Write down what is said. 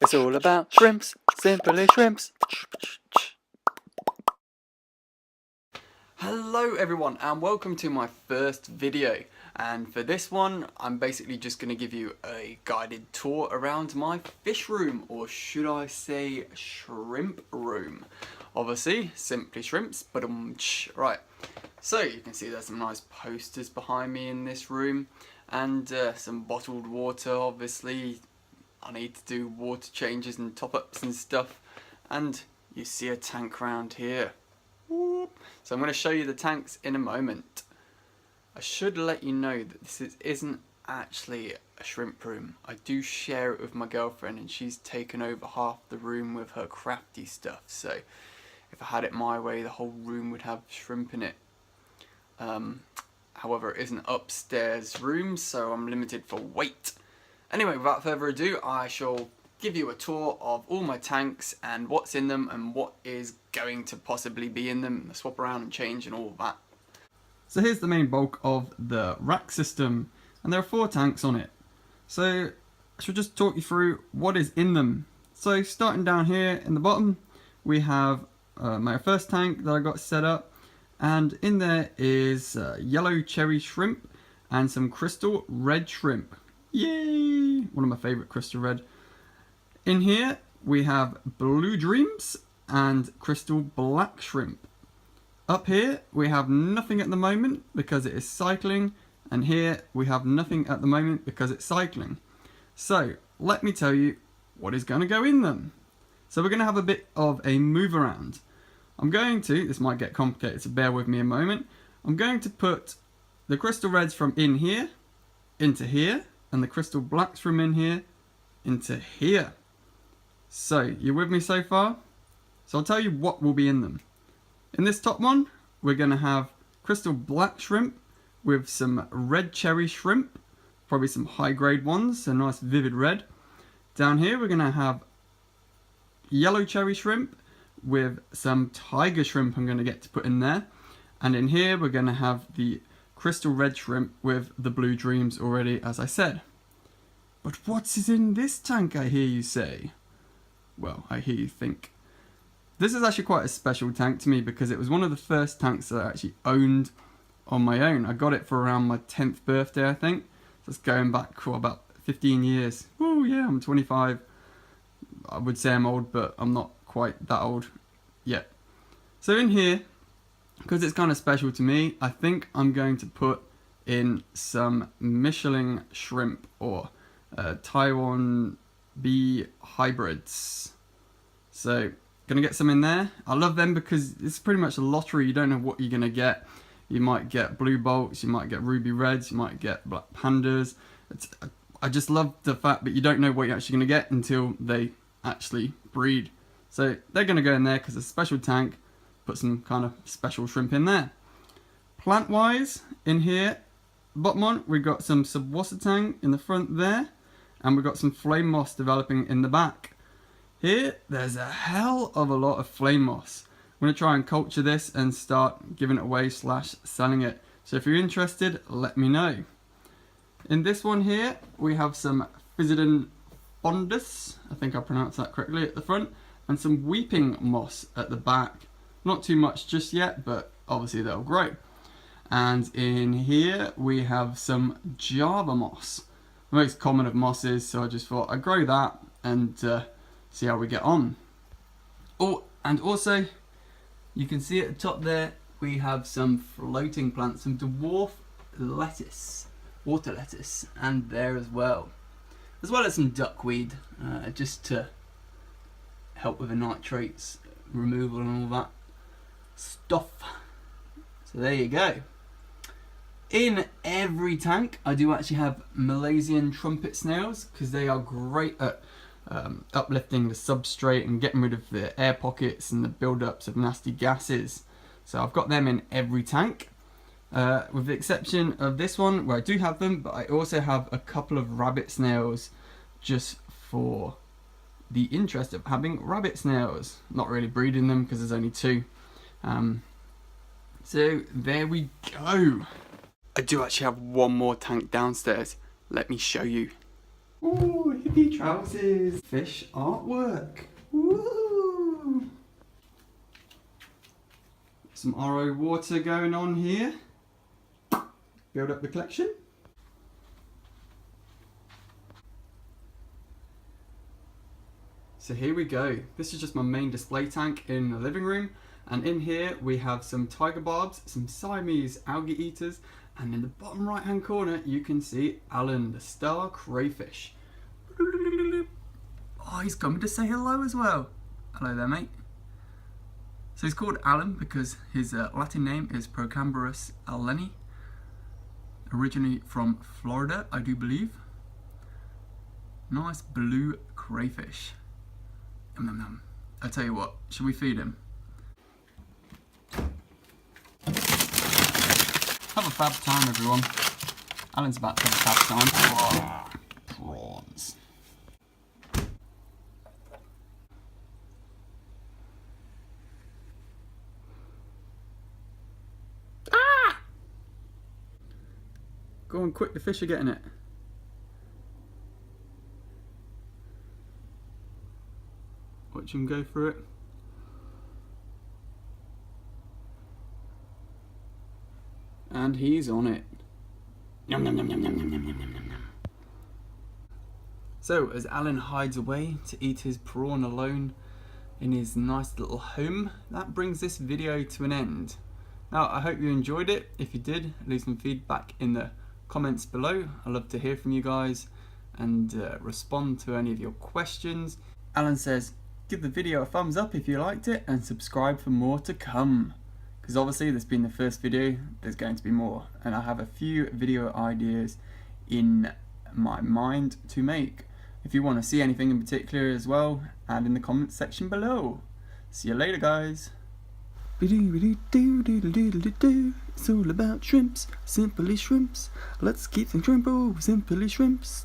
It's all about shrimps, simply shrimps. Hello everyone and welcome to my first video, and for this one I'm basically just going to give you a guided tour around my fish room, or should I say shrimp room. Obviously simply shrimps, but right. So you can see there's some nice posters behind me in this room, and some bottled water. Obviously I need to do water changes and top-ups and stuff, and you see a tank around here. Whoop. So I'm going to show you the tanks in a moment. I should let you know that this isn't actually a shrimp room. I do share it with my girlfriend, and she's taken over half the room with her crafty stuff, so if I had it my way the whole room would have shrimp in it. However, it is an upstairs room, so I'm limited for weight. Anyway, without further ado, I shall give you a tour of all my tanks and what's in them and what is going to possibly be in them, swap around and change and all of that. So here's the main bulk of the rack system, and there are 4 tanks on it. So I should just talk you through what is in them. So starting down here in the bottom, we have my first tank that I got set up, and in there is yellow cherry shrimp and some crystal red shrimp. Yay! One of my favourite crystal red. In here we have blue dreams and crystal black shrimp. Up here we have nothing at the moment because it is cycling, and here we have nothing at the moment because it's cycling. So let me tell you what is going to go in them. So we're going to have a bit of a move around. This might get complicated, so bear with me a moment. I'm going to put the crystal reds from in here into here, and the crystal blacks from in here into here. So you with me so far? So I'll tell you what will be in them. In this top one we're going to have crystal black shrimp with some red cherry shrimp, probably some high grade ones, so nice vivid red. Down here we're going to have yellow cherry shrimp with some tiger shrimp I'm going to get to put in there, and in here we're going to have the crystal red shrimp with the blue dreams already, as I said. But what's in this tank, I hear you say? Well, I hear you think. This is actually quite a special tank to me because it was one of the first tanks that I actually owned on my own. I got it for around my 10th birthday, I think. So it's going back for about 15 years. Oh yeah, I'm 25. I would say I'm old, but I'm not quite that old yet. So in here, because it's kind of special to me, I think I'm going to put in some Michelin shrimp, or Taiwan bee hybrids. So gonna get some in there. I love them because it's pretty much a lottery. You don't know what you're gonna get. You might get blue bolts, you might get ruby reds, you might get black pandas. I just love the fact that you don't know what you're actually gonna get until they actually breed. So they're gonna go in there because it's a special tank. Put some kind of special shrimp in there. Plant wise, in here, bottom one, we've got some subwassatang in the front there, and we've got some flame moss developing in the back. Here, there's a hell of a lot of flame moss. I'm going to try and culture this and start giving it away / selling it. So if you're interested, let me know. In this one here, we have some Physodon fondus, I think I pronounced that correctly, at the front, and some weeping moss at the back. Not too much just yet, but obviously they'll grow. And in here, we have some Java moss. The most common of mosses, so I just thought I'd grow that and see how we get on. Oh, and also you can see at the top there we have some floating plants, some dwarf lettuce, water lettuce, and there as well as some duckweed, just to help with the nitrates removal and all that stuff. So there you go. In every tank I do actually have Malaysian trumpet snails because they are great at uplifting the substrate and getting rid of the air pockets and the build-ups of nasty gases. So I've got them in every tank, with the exception of this one where I do have them, but I also have a couple of rabbit snails just for the interest of having rabbit snails. Not really breeding them because there's only 2. So there we go. I do actually have one more tank downstairs. Let me show you. Ooh, doggy trousers. Fish artwork. Woo! Some RO water going on here. Build up the collection. So here we go. This is just my main display tank in the living room. And in here we have some tiger barbs, some Siamese algae eaters, and in the bottom right hand corner you can see Alan, the star crayfish. Oh, he's coming to say hello as well. Hello there, mate. So he's called Alan because his Latin name is Procamberus alleni, originally from Florida, I do believe. Nice blue crayfish. Yum, yum, yum. I tell you what, should we feed him? Have a fab time, everyone. Alan's about to have a fab time. Prawns. Ah! Go on, quick, the fish are getting it. Watch him go for it. And he's on it. Yum, yum, yum, yum, yum, yum, yum, yum, yum, yum. So as Alan hides away to eat his prawn alone in his nice little home, that brings this video to an end. Now I hope you enjoyed it. If you did, leave some feedback in the comments below. I love to hear from you guys and respond to any of your questions. Alan says, give the video a thumbs up if you liked it and subscribe for more to come. Because obviously this being the first video, there's going to be more. And I have a few video ideas in my mind to make. If you want to see anything in particular as well, add in the comments section below. See you later, guys. It's all about shrimps, simply shrimps. Let's keep them shrimp, simply shrimps.